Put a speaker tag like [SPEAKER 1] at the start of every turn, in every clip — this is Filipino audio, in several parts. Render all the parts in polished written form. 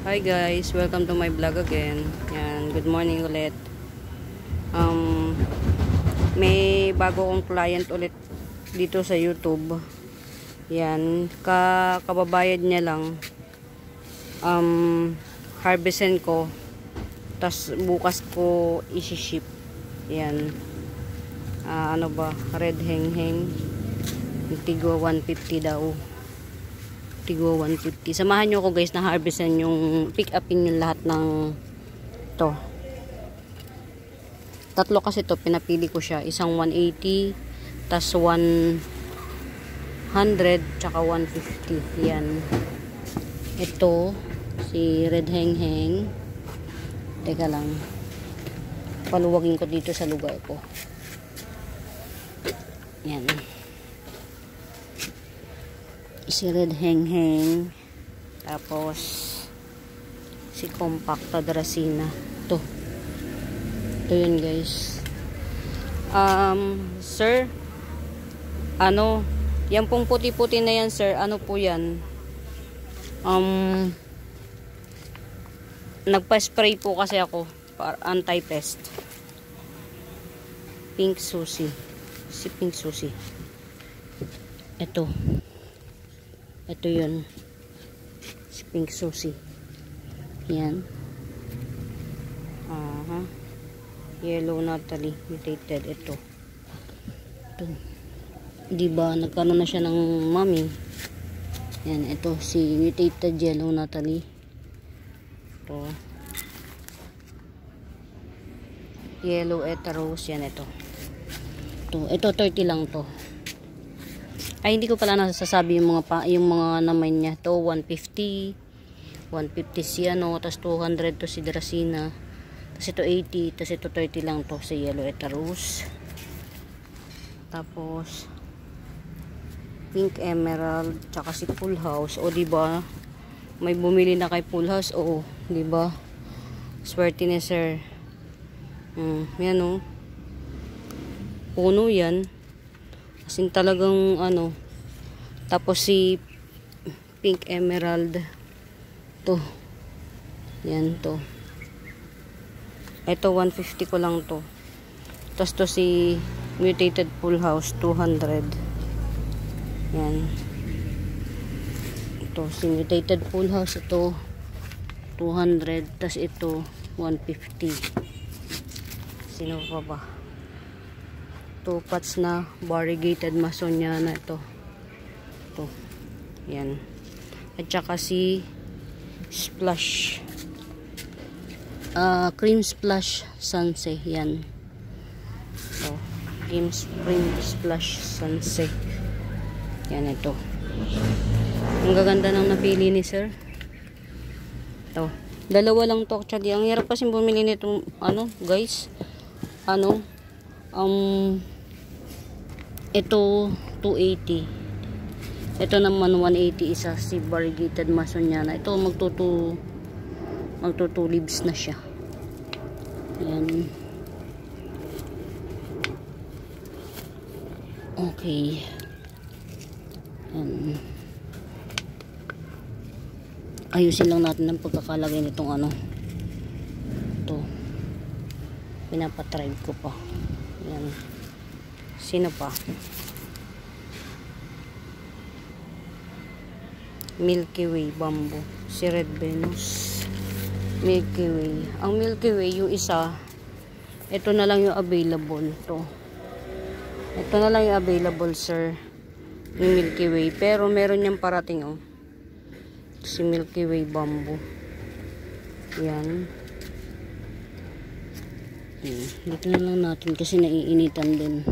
[SPEAKER 1] Hi guys, welcome to my vlog again. Yan, good morning ulit. May bago kong client ulit dito sa YouTube. Yan, kababayad niya lang. Harvestin ko. Tas bukas ko isi-ship. Yan. Ano ba? Red heng-heng. Tigwa 150 daw. Tigwa 150. Samahan nyo ko guys na harvestin yung pick upin yung lahat ng to. Tatlo kasi to, pinapili ko siya. Isang 180, tas 100, tsaka 150. Yan. Ito, si Red Heng Heng. Teka lang. Paluwagin ko dito sa lugar ko. Yan. Si Red Heng Heng. Tapos, si Compacta Dracena. Ito. Ito yun guys. Sir, ano, yan pong puti-puti na yan sir, ano po yan? Nagpa-spray po kasi ako para anti-pest. Pink Susie. Si Pink Susie. Ito. Ito yun. Si Pink Susie. Yan. Yellow Natalie mutated. Ito. Diba nagkaroon na siya ng mami. Yan. Ito si mutated Yellow Natalie. Ito. Yellow Eteros. Yan ito. Ito 30 lang to. Ay hindi ko pala nasasabi yung mga naman niya. To 150 si ano, tas 200 to si Dracena. Tas ito 80, tas ito 30 lang to si Yellow Eteros. Tapos Pink Emerald, tsaka si Full House. O di ba? May bumili na kay Full House. O, di ba? Swerte ni sir. Yan o. Puno yan. Kasi talagang ano. Tapos si Pink Emerald. To. Yan to. Ito 150 ko lang to. Tapos to si Mutated Full House 200. Yan. Ito si Mutated Full House ito 200. Tapos ito 150. Sino pa ba? 2 pots na variegated masonia na ito. Ito. Yan. At saka si Splash. Cream Splash Sunset. Yan. Ito. Cream Splash Sunset. Yan ito. Ang gaganda ng napili ni sir. Ito. Dalawa lang to actually. Ang hirap kasi bumili nito ano guys. Ano? Ito 280. Ito naman 180 isa si variegated masoniana. Ito magtutu leaves na siya. Yan. Okay. Yan. Ayusin lang natin ang pagkakalagay nitong ano. Ito. Pinapatribe ko pa. Yan. Sino pa? Milky Way bamboo. Si Red Venus. Milky Way. Ang Milky Way, yung isa, ito na lang yung available. Ito na lang yung available, sir. Yung Milky Way. Pero meron niyang parating, oh. Si Milky Way bamboo. Yan. Dito na lang natin kasi naiinitan din.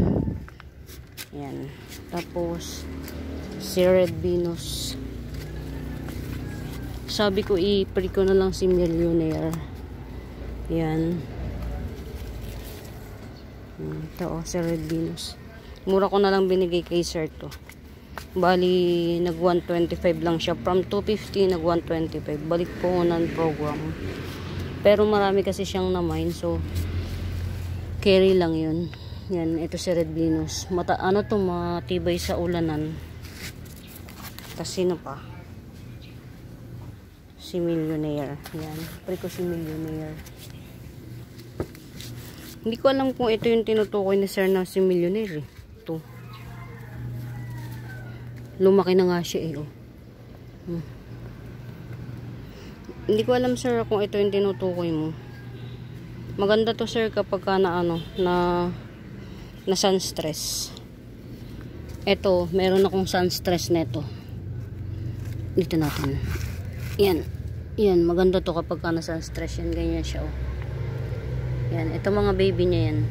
[SPEAKER 1] Yan. Tapos si Red Venus. Sabi ko i-pre ko na lang si Millionaire. Yan. Ito oh, si Red Venus. Mura ko na lang binigay kay sir to. Bali nag 125 lang siya. From 250 nag 125. Balik po ng program. Pero marami kasi siyang na-mine. So carry lang yun. Yan, ito si Red Venus. Ano to, matibay sa ulanan. Tapos sino pa? Si Millionaire. Yan. Pre ko si Millionaire. Hindi ko alam kung ito yung tinutukoy ni sir na si Millionaire. Ito. Lumaki na nga siya eh. Oh. Hindi ko alam sir kung ito yung tinutukoy mo. Maganda to sir kapag ka na sun stress. Ito, meron akong sun stress neto. Dito natin. Yan. Yan, maganda to kapag ka na sun stress. Yan, ganyan siya oh. Yan, ito mga baby niya yan.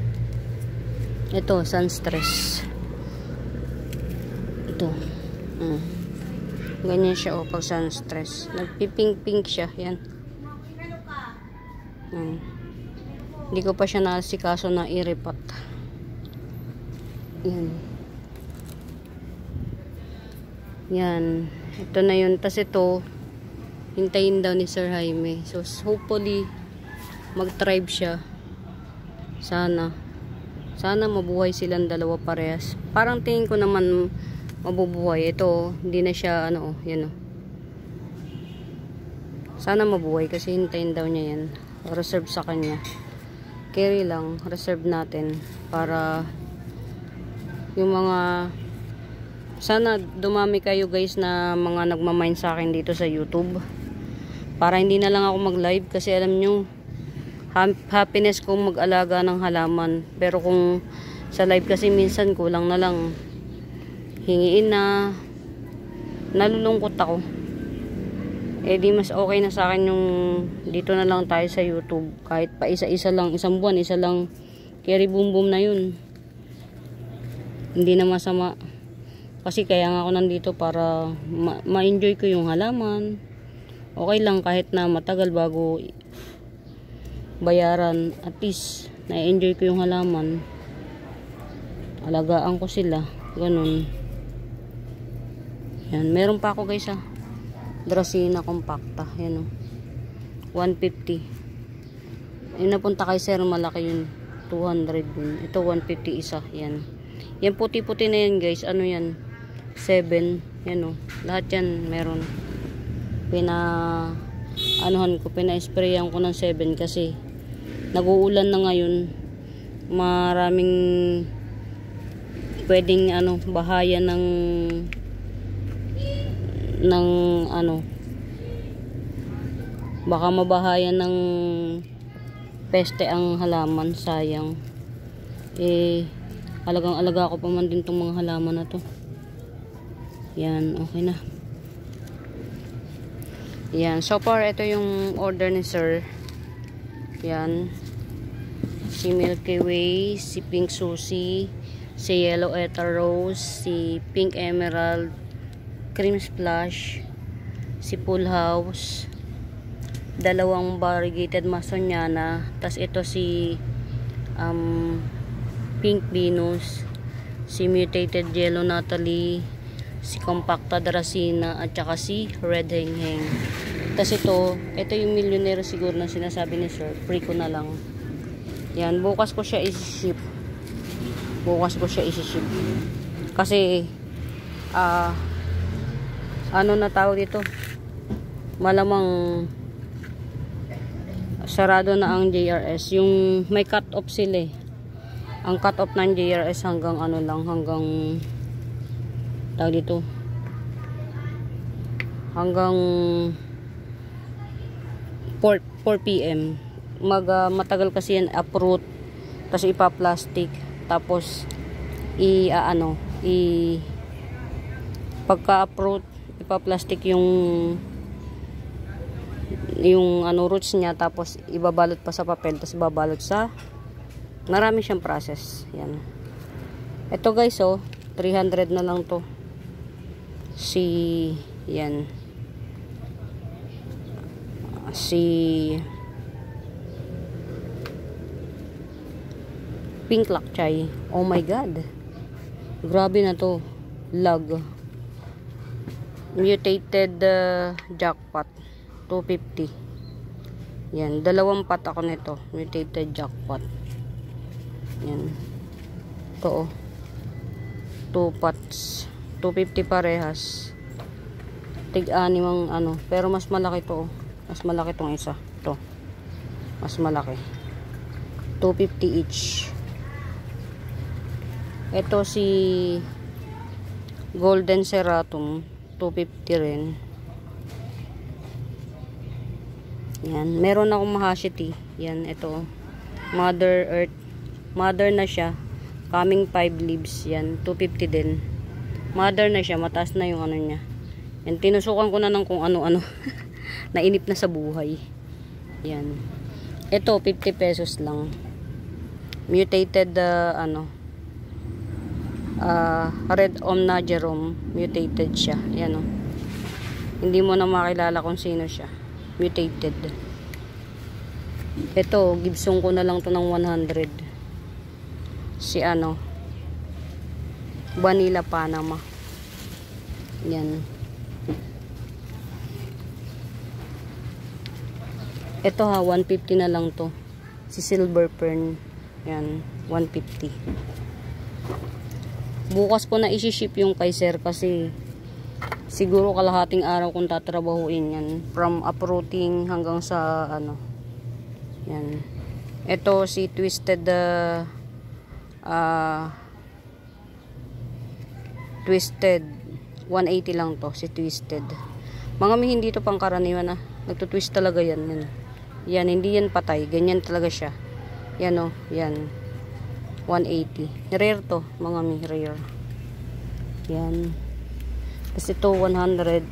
[SPEAKER 1] Ito, sun stress. Ito. Ganyan siya oh, pag sun stress. Nagpipink-pink siya. Yan. Hindi ko pa siya nasikaso na i-repot. Yan. Yan. Ito na yun. Tas ito, hintayin daw ni Sir Jaime. So, hopefully, mag-thrive siya. Sana. Sana mabuhay silang dalawa parehas. Parang tingin ko naman mabubuhay. Ito, hindi na siya, yan o. Sana mabuhay kasi hintayin daw niya yan. Reserve sa kanya. Carry lang. Reserve natin. Para yung mga sana dumami kayo guys na mga nagmamind sa akin dito sa YouTube. Para hindi na lang ako mag-live kasi alam nyo, happiness kong mag-alaga ng halaman. Pero kung sa live kasi minsan kulang na lang. Hingiin na nalulungkot ako. Eh di mas okay na sa akin yung dito na lang tayo sa YouTube. Kahit pa isa-isa lang, isang buwan, isa lang carry boom boom na yun. Hindi na masama. Kasi kaya nga ako nandito para ma-enjoy ko yung halaman. Okay lang kahit na matagal bago bayaran. At least na-enjoy ko yung halaman. Alagaan ko sila. Ganun. Yan. Meron pa ako guys Dracaena compacta. Yan o. 150. Yung napunta kay sir malaki yun. 200 yun. Ito 150 isa. Yan. Yan puti-puti na yan guys. Ano yan? 7. Yan o. Lahat yan meron. Pina-sprayan ko ng 7 kasi nag-uulan na ngayon. Maraming pwedeng bahaya ng baka mabahaya ng peste ang halaman, sayang. Alagang-alaga ko pa man din tong mga halaman na to. Yan, okay na. Yan, so far ito yung order ni sir. Yan. Si Milky Way, si Pink Susie, si Yellow Ether Rose, si Pink Emerald, Cream Splash, si Full House, dalawang variegated Masoniana, tas ito si Pink Venus, si Mutated Yellow Natalie, si Compacta Dracaena, at saka si Red Hengheng. Tas ito yung Millionaire siguro na sinasabi ni sir, free ko na lang. Yan, bukas ko siya isi-ship. Kasi na tawag dito, malamang sarado na ang JRS. Yung may cut off sila ang cut off ng JRS hanggang hanggang tawag dito, hanggang 4 PM. Matagal kasi yan uproot, tapos ipa-plastic, tapos pagka-uproot ipa-plastic yung roots niya, tapos ibabalot pa sa papel, tapos ibabalot sa marami siyang process. Yan. Ito guys 300 na lang to. Yan. Si Pink Lakchay. Oh my god. Grabe na to. Lag. Mutated jackpot. 250. Yan. 2 pot ako nito. Mutated jackpot. Yan. Ito 2 pots. 250 parehas. tig-anim ang ano, pero mas malaki to. Mas malaki tong isa. Ito. Mas malaki. 250 each. Ito si Golden Ceratum, 250 rin. Yan, meron akong Mahashiti. Yan, ito. Mother Earth. Mother na siya. Coming 5 leaves. Yan, 250 din. Mother na siya, mataas na yung ano niya. Yan, tinusukan ko na ng kung ano-ano. Nainip na sa buhay. Yan. Ito, 50 pesos lang. Mutated, Red Omna Jerome. Mutated siya. Yan, oh. Hindi mo na makilala kung sino siya. Mutated. Ito, Gibson ko na lang to ng 100. Si Vanilla Panama. Yan. Ito 150 na lang to. Si Silver Fern. Yan, 150. Bukas ko na isi-ship yung kay sir kasi siguro kalahating araw kung tatrabahuin yan. From uprooting hanggang sa yan. Ito si Twisted Twisted 180 lang to, si Twisted. Mga may hindi to pangkaraniwan nagtutwist talaga yan. Yan, hindi yan patay. Ganyan talaga siya. Yan yan. 180. Rare to, mga may rare. Yan. Kasi ito 100.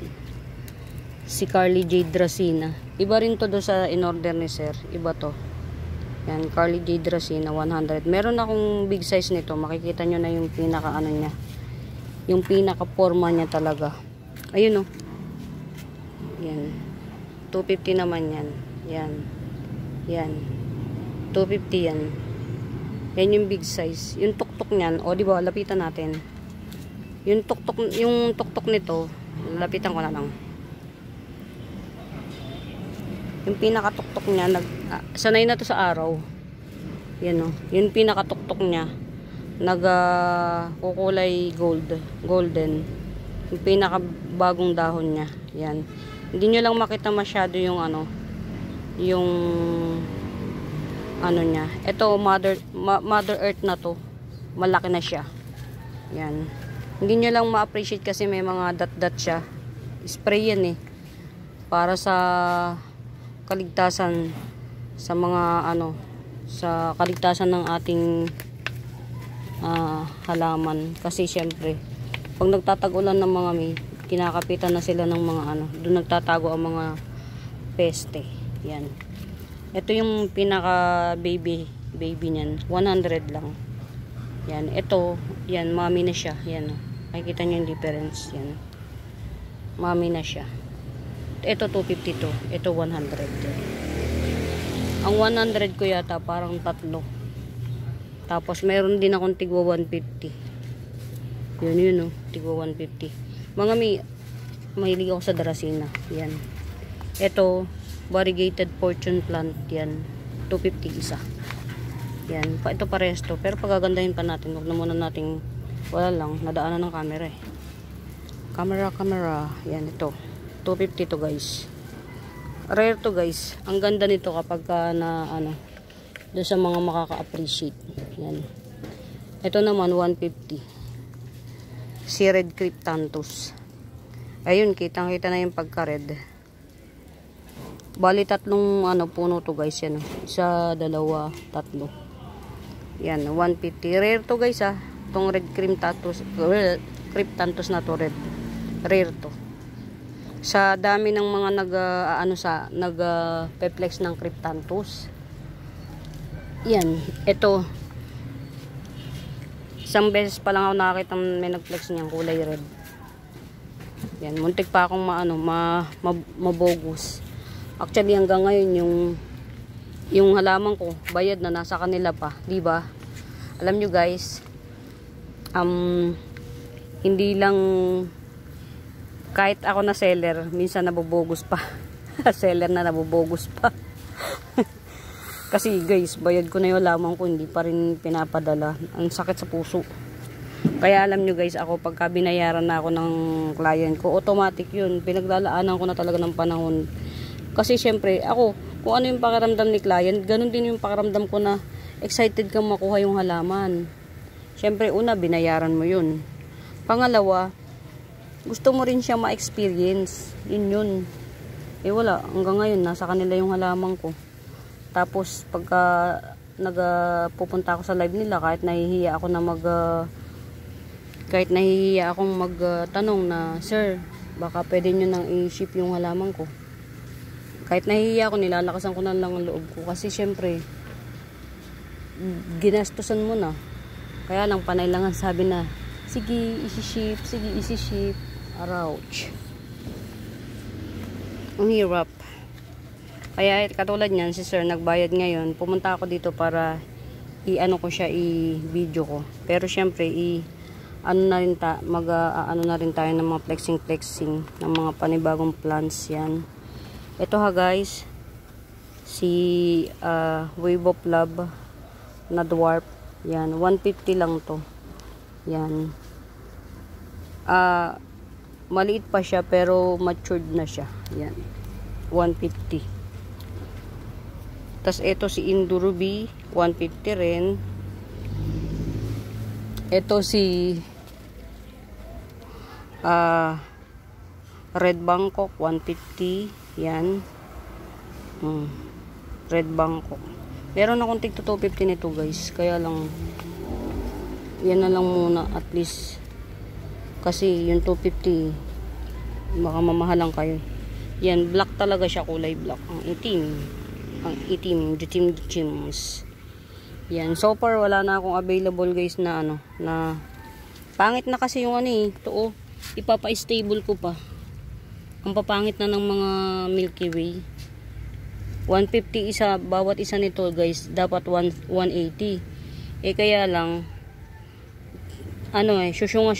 [SPEAKER 1] Si Carly J. Dracena. Iba rin to do sa in-order ni sir. Iba to. Yan, Carly J. Dracena 100. Meron akong big size nito. Makikita nyo na yung pinaka niya. Yung pinaka forma niya talaga. Ayun Yan. 250 naman yan. Yan. Yan. 250 yan. Yan yung big size. Yung tuktok niyan, di ba, lapitan natin. Yung tuktok nito, lapitan ko na lang. Yung pinakatuktok niya, sanay na to sa araw. Yan yung pinakatuktok niya, kukulay golden. Yung pinakabagong dahon niya. Yan. Hindi nyo lang makita masyado yung niya. Ito, Mother Earth na to. Malaki na siya. Yan. Hindi nyo lang ma-appreciate kasi may mga dot-dot siya. Spray yan para sa kaligtasan sa mga sa kaligtasan ng ating halaman. Kasi syempre, pag nagtatagulan ng mga kinakapitan na sila ng mga doon nagtatago ang mga peste. Yan. Ito yung pinaka baby niyan, 100 lang. Yan, ito, yan, mami na siya. Yan, makikita niyo yung difference. Yan. Mami na siya. Ito 252, ito 100. Ang 100 ko yata parang tatlo. Tapos meron din akong tigwa 150. Yun, tigwa 150. Mga mahilig ako sa Dracena. Yan. Ito, variegated fortune plant. Yan. 250 isa. Yan. Ito parehas to. Pero pagagandahin pa natin. Huwag na muna nating, wala lang, nadaanan ng camera Camera. Yan, ito. 250 to guys. Rare to guys. Ang ganda nito kapag doon sa mga makaka-appreciate. Yan. Ito naman, 150. Si Red Cryptanthus. Ayun, kitang-kita na yung pagka-red. Bali, tatlong puno to guys. Yan. Isa, dalawa, tatlo. Yan, 150. Rare to guys Itong Red Cryptanthus na to, red. Rare to. Sa dami ng mga nag-peplex ng Cryptanthus. Yan, ito. Isang beses pa lang ako nakakita may nag-flex niyang kulay red. Yan, muntik pa akong mabogus. Actually hanggang ngayon yung halaman ko, bayad na nasa kanila pa, 'di ba? Alam nyo guys, hindi lang kahit ako na seller, minsan nabobogus pa. Seller na nabobogus pa. Kasi guys, bayad ko na yung halaman ko, hindi pa rin pinapadala. Ang sakit sa puso. Kaya alam nyo guys, ako pagka binayaran na ako ng client ko, automatic yun. Pinaglalaanan ko na talaga ng panahon. Kasi syempre, ako, kung ano yung pakiramdam ni client, ganun din yung pakiramdam ko na excited kang makuha yung halaman. Syempre, una, binayaran mo yun. Pangalawa, gusto mo rin siya ma-experience. Yun. Eh wala, hanggang ngayon, nasa kanila yung halaman ko. Tapos, pagka pupunta ako sa live nila, kahit nahihiya akong magtanong na, sir, baka pwede nyo nang i-ship yung halaman ko. Kahit nahihiya ako, nilalakasan ko na lang ang loob ko. Kasi syempre, ginastusan mo na. Kaya lang, panay lang ang sabi na, sige, isi-ship. Ouch. Ang hirap. Kaya katulad niyan, si sir nagbayad ngayon. Pumunta ako dito para i-ano ko siya, i-video ko. Pero syempre, ano na rin tayo ng mga flexing ng mga panibagong plants yan. Ito ha guys, si Wave of Love na dwarf. Yan, 150 lang to. Yan. Maliit pa siya pero matured na siya. Yan. 150. Tas ito si Indurubi, 150 rin. Ito si Red Bangkok, 150. Yan. Red Bangkok. Meron akong tig 250 nito guys. Kaya lang, yan na lang muna at least. Kasi yung 250, baka mamahalan kayo. Yan, black talaga siya, kulay black. Ang itim, ditim-dims. Yan, so far wala na akong available guys na na pangit na kasi yung ito ipapa-stable ko pa. Ang papangit na ng mga Milky Way. 150 isa, bawat isa nito guys, dapat 180. Eh kaya lang, syusyunga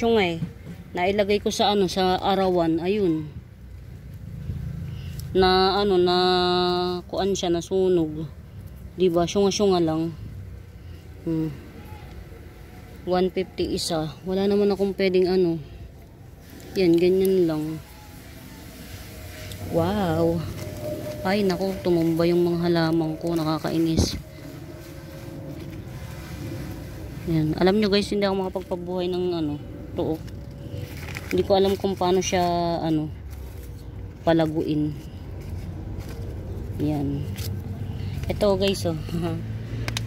[SPEAKER 1] nailagay ko sa sa arawan, ayun. Na kuan siya, nasunog. Diba, syunga lang. 150 isa. Wala naman akong pwedeng yan, ganyan lang. Wow. Ay, naku, tumumba yung mga halaman ko. Nakakainis. Yan. Alam nyo guys, hindi ako makapagpabuhay ng tuok. Hindi ko alam kung paano siya, palaguin. Yan. Ito guys,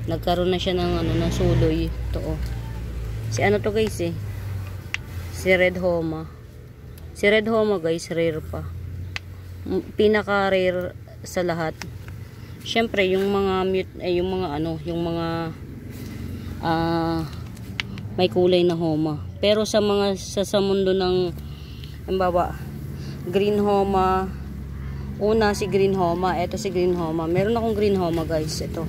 [SPEAKER 1] nagkaroon na siya ng, ng suloy. Ito, Si to guys, Si Red Homa. Si Red Homa guys, rare pa. Pinaka-rare sa lahat. Syempre yung mga may kulay na homa. Pero sa mundo ng green homa, si green homa, ito si green homa. Meron akong green homa guys, ito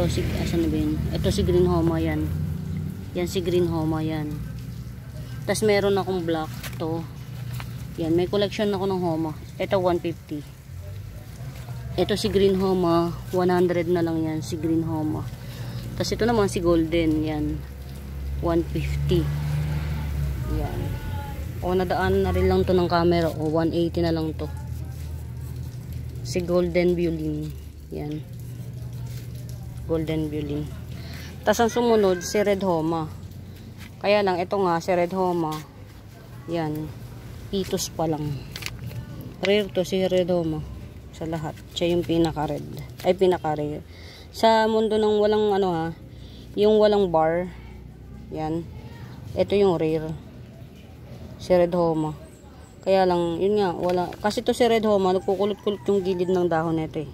[SPEAKER 1] si asan na ba yun? Ito si green homa yan. Yan si green homa yan. Tas meron akong black to. Yan, may collection ako ng homa. Ito 150. Ito si green homa, 100 na lang yan si green homa. Tas ito naman si golden, yan 150. Yan. Nadaan na rin lang to ng camera, 180 na lang to. Si golden violin. Yan. Golden violin. Tas ang sumunod si red homa. Kaya lang ito nga si red homa. Yan. Pitos pa lang. Rare to si red homa sa lahat. Siya yung pinaka-red. Ay pinaka-rare. Sa mundo ng walang yung walang bar. Yan. Ito yung rare. Si red homa. Kaya lang yun nga wala. Kasi to si red homa nagkukulot-kulot yung gilid ng dahon nito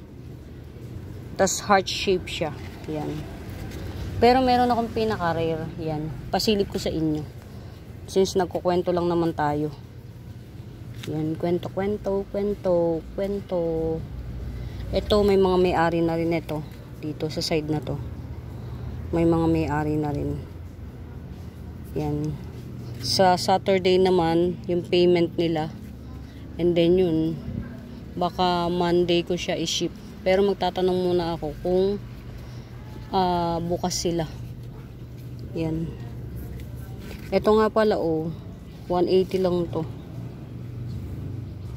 [SPEAKER 1] Tas heart shape siya. Yan. Pero meron akong pinaka-rare. Yan. Pasilip ko sa inyo. Since nagkukwento lang naman tayo. Yan. Kwento. Ito may mga may-ari na rin ito. Dito sa side na to. May mga may-ari na rin. Yan. Sa Saturday naman, yung payment nila. And then yun. Baka Monday ko siya i-ship. Pero magtatanong muna ako kung bukas sila. Yan. Ito nga pala, oh. 180 lang to.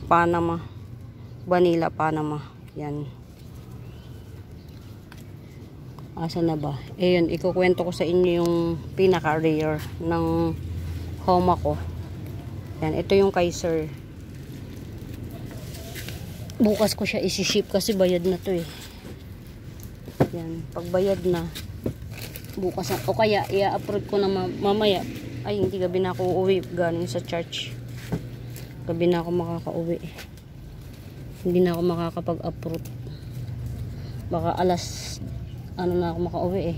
[SPEAKER 1] Panama. Vanilla Panama. Yan. Asa na ba? Ayun, ikukwento ko sa inyo yung pinaka-rare ng Homa ko. Yan, ito yung Kaiser. Bukas ko siya isi-ship kasi bayad na to eh. Yan, pag bayad na, bukas na, o kaya i-upload ko na mamaya. Ay, hindi, gabi na ako uuwi galing sa church. Gabi na ako makaka-uwi. Hindi na ako makakapag-upload. Baka alas ano na ako makauwi eh,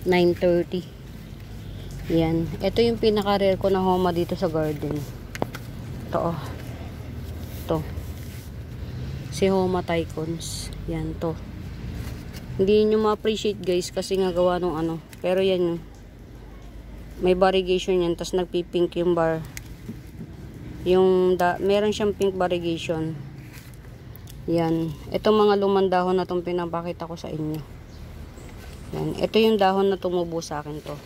[SPEAKER 1] 9:30. Yan, ito yung pinaka-rare ko na Homa dito sa garden. Ito, oh. Ito si Homa Tycoons. Yan, to. Hindi nyo ma-appreciate guys kasi nga gawa nung ano, pero yan, may variegation yan, tas nagpipink yung bar, yung meron siyang pink variegation. Yan. Itong mga lumang dahon na itong pinapakita ko sa inyo. Yan. Ito yung dahon na tumubo sa akin to.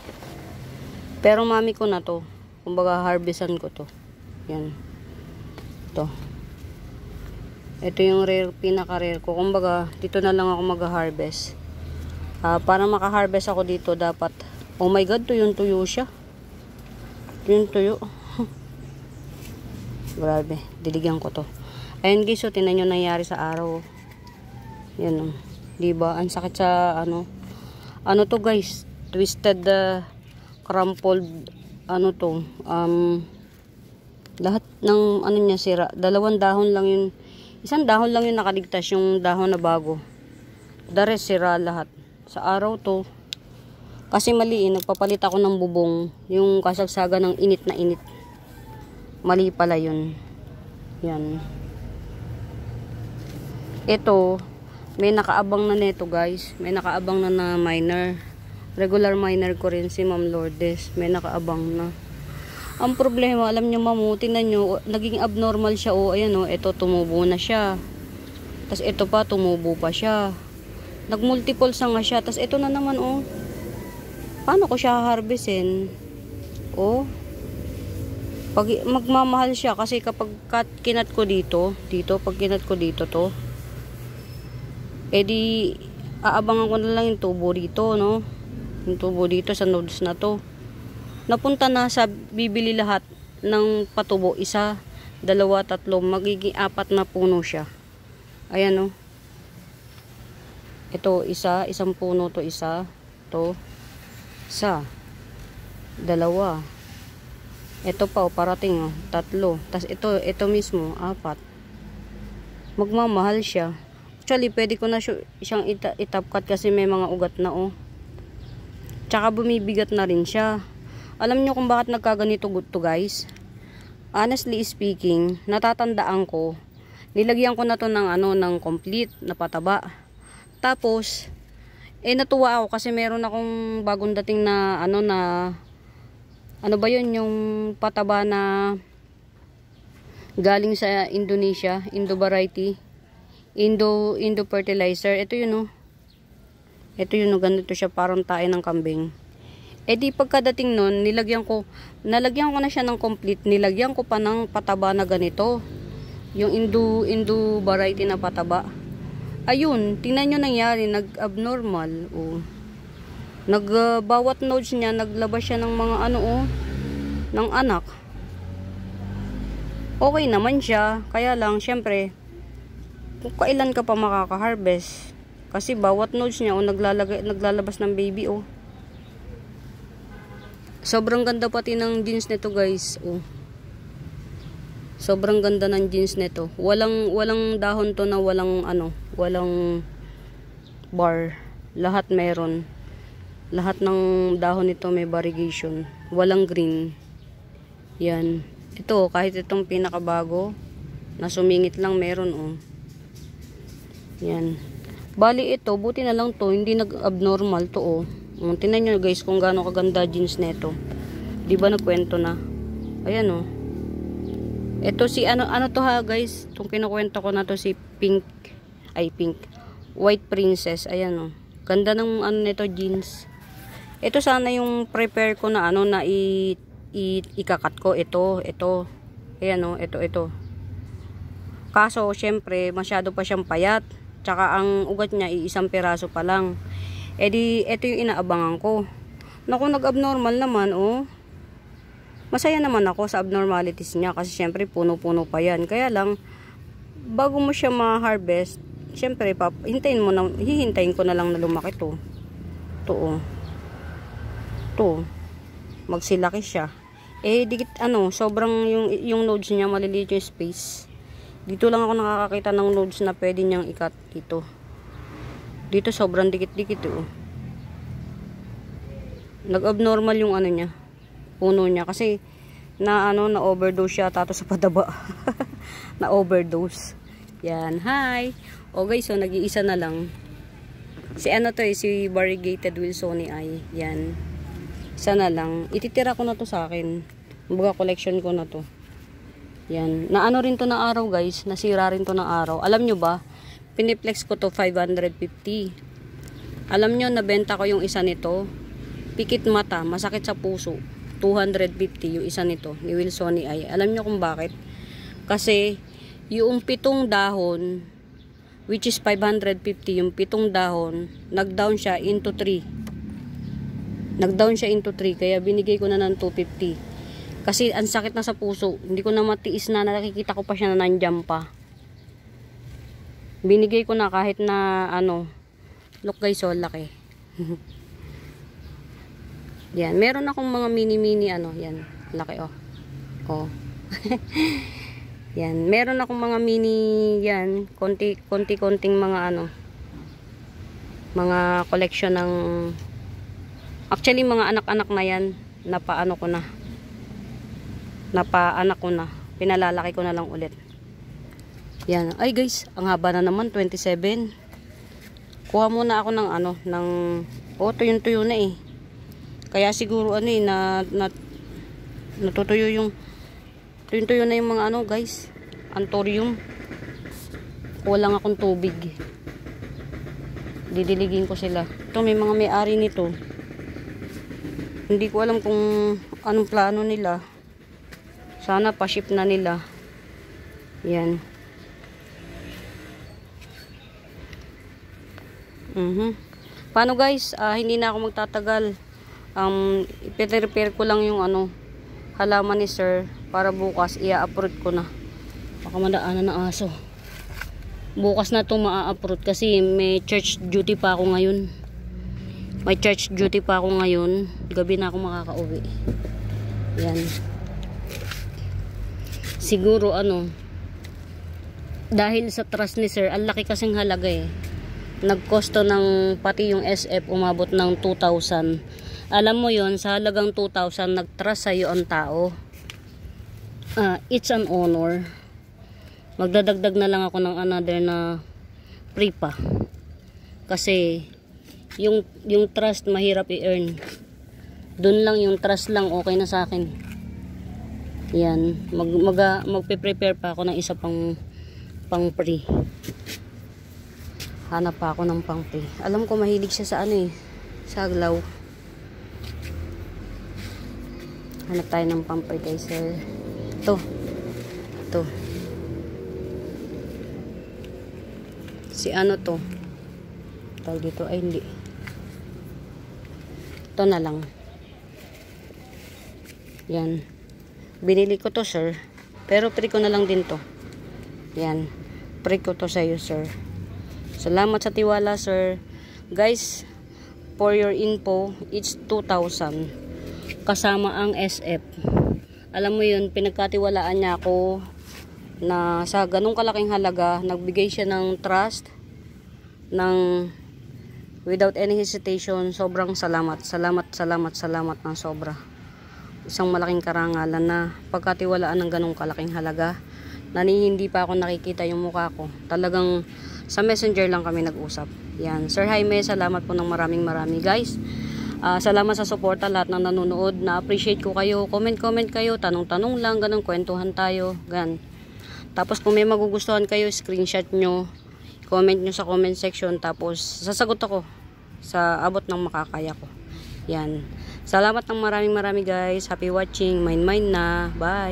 [SPEAKER 1] Pero mami ko na to. Kumbaga harvestan ko to. Yan. Ito. Ito yung rare, pinaka-rare ko. Kumbaga, dito na lang ako mag-harvest. Para maka-harvest ako dito, dapat, oh my god, tuyong-tuyo siya. Tuyong-tuyo. Grabe. Diligyan ko to. Ayan guys, so tinan nyo nangyari sa araw. Yan o. Diba? Ang sakit sa ano. Ano to guys? Twisted, crumpled, ano to. Lahat ng ano niya sira. Dalawang dahon lang yun. Isang dahon lang yun nakaligtas, yung dahon na bago. The rest sira lahat. Sa araw to. Kasi mali nagpapalit ako ng bubong. Yung kasagsaga ng init na init. Mali pala yun. Yan. Ito, may nakaabang na neto guys. May nakaabang na minor. Regular minor ko rin si Ma'am Lourdes. May nakaabang na. Ang problema, alam nyo mamu, tingnan nyo, naging abnormal siya. O, ayan o, ito tumubo na siya. Tapos ito pa, tumubo pa siya. Nagmultiple sa nga siya. Tapos ito na naman o. Paano ko siya harvestin? O. Pag magmamahal siya kasi kapag kinat ko dito, pag kinat ko dito to, di aabangan ko na lang yung tubo dito, no? Yung tubo dito sa nodes na to. Napunta na sa bibili lahat ng patubo, 1, 2, 3, magiging 4 na puno siya. Ayan, no? Ito, isang puno to, 1, to, 1, 2. Ito pa, parating, 3. Tas ito mismo, 4. Magmamahal siya. Actually, pwede ko na siyang itap cut kasi may mga ugat na, oh. Tsaka bumibigat na rin siya. Alam nyo kung bakit nagkaganito to, guys? Honestly speaking, natatandaan ko, nilagyan ko na to ng ng complete na pataba. Tapos, natuwa ako kasi meron akong bagong dating na ano ba yun, yung pataba na galing sa Indonesia, Indo variety, Indo fertilizer. Ito yun, oh. Ito yun, oh, ganito siya, parang tae ng kambing. Di pagkadating nun, nalagyan ko na siya ng complete, nilagyan ko pa ng pataba na ganito, yung Indo variety na pataba. Ayun, tingnan nyo nangyari, nag-abnormal, oh. Bawat nodes niya, naglabas siya ng mga ng anak. Okay naman siya, kaya lang, syempre, kung kailan ka pa makaka-harvest. Kasi bawat nodes niya, naglalabas ng baby, oh. Sobrang ganda pati ng jeans nito, guys, oh. Sobrang ganda ng jeans nito. Walang dahon to na walang bar. Lahat meron. Lahat ng dahon nito may variegation. Walang green. Yan. Ito, kahit itong pinakabago, na sumingit lang meron, oh. Yan. Bali ito, buti na lang to, hindi nag-abnormal to, oh. Tingnan nyo guys kung gaano kaganda jeans nito. Di ba nagkwento na? Ayan, oh. Ito si ano to ha guys, itong kinukwento ko na to si White Princess. Ayan, oh. Ganda ng nito jeans. Ito sana yung prepare ko na ano na ikakat ko. Ito. Ayan o, ito. Kaso, syempre, masyado pa siyang payat. Tsaka ang ugat niya, isang piraso pa lang. E di, ito yung inaabangan ko. Naku, nag-abnormal naman, oh. Masaya naman ako sa abnormalities niya kasi syempre puno-puno pa yan. Kaya lang, bago mo siya ma-harvest, syempre, hihintayin ko na lang na lumaki to. Ito, oh. Ito. Magsilaki siya. Eh, dikit, sobrang yung nodes niya, maliliit yung space. Dito lang ako nakakakita ng nodes na pwede niyang ikat dito. Dito sobrang dikit-dikit, oh. Nag-abnormal yung niya, puno niya. Kasi, na-overdose siya tato sa padaba. Na-overdose. Yan, hi! O guys, so nag-iisa na lang. Si si variegated Wilsonii. Yan. Isa na lang. Ititira ko na to sa akin. Baga collection ko na to. Yan. Naano rin to ng araw guys. Nasira rin to ng araw. Alam nyo ba? Piniplex ko to 550. Alam nyo, nabenta ko yung isa nito. Pikit mata. Masakit sa puso. 250 yung isa nito. Ni Wilsonii. Alam nyo kung bakit? Kasi yung 7 dahon, which is 550, yung 7 dahon, nag-down siya into 3. Nag-down siya into 3, kaya binigay ko na ng 250. Kasi ang sakit na sa puso, hindi ko na matiis na, nakikita ko pa siya na nandiyan pa. Binigay ko na kahit na look guys, so laki. Yan, meron akong mga mini-mini yan, laki oh. Oh. Yan, meron akong mga mini yan, konti-konting mga mga collection ng actually mga anak-anak na yan, napaanak ko na, pinalalaki ko na lang ulit. Yan, ay guys, ang haba na naman, 27. Kuha muna ako ng tuyong-tuyo na eh. Kaya siguro natutuyo yung tuyong-tuyo na yung mga guys, anthurium. Kuha lang akong tubig. Didiligin ko sila. Ito may mga may-ari nito. Hindi ko alam kung anong plano nila. Sana pa-ship na nila. Yan. Paano guys? Hindi na ako magtatagal. I-prepare ko lang yung halaman ni sir para bukas i-upload ko na. Baka madaanan ng aso. Bukas na ito ma-upload kasi may church duty pa ako ngayon. Gabi na ako makakauwi. Yan. Siguro dahil sa trust ni sir, ang laki kasing halaga eh. Nagkosto ng pati yung SF umabot ng 2,000. Alam mo yon, sa halagang 2,000 nagtrust sa'yo ang tao. It's an honor. Magdadagdag na lang ako ng another na free pa. Kasi yung trust mahirap i-earn. Doon lang yung trust lang okay na sa akin. Yan, magpe-prepare pa ako ng isa pang free. Hanap pa ako ng pang free. Alam ko mahilig siya sa sa aglaw. Hanap tayo ng pang free guys. Ito. Si to? Tawag dito ay hindi. Ito na lang. Yan. Binili ko to sir. Pero free ko na lang din to. Yan. Free ko to sa iyo sir. Salamat sa tiwala sir. Guys, for your info, it's 2,000. Kasama ang SF. Alam mo yun, pinagkatiwalaan niya ako na sa ganung kalaking halaga, nagbigay siya ng trust without any hesitation. Sobrang salamat ng sobra. Isang malaking karangalan na pagkatiwalaan ng ganung kalaking halaga na hindi pa ako nakikita yung mukha ko. Talagang sa messenger lang kami nag-usap. Yan, Sir Jaime, salamat po ng maraming guys. Salamat sa suporta lahat ng nanonood. Na-appreciate ko kayo. Comment kayo, tanong-tanong lang, ganun, kwentuhan tayo, gan. Tapos kung may magugustuhan kayo, screenshot nyo, comment nyo sa comment section, tapos sasagot ako sa abot ng makakaya ko. Yan. Salamat ng marami guys. Happy watching. Mine na. Bye.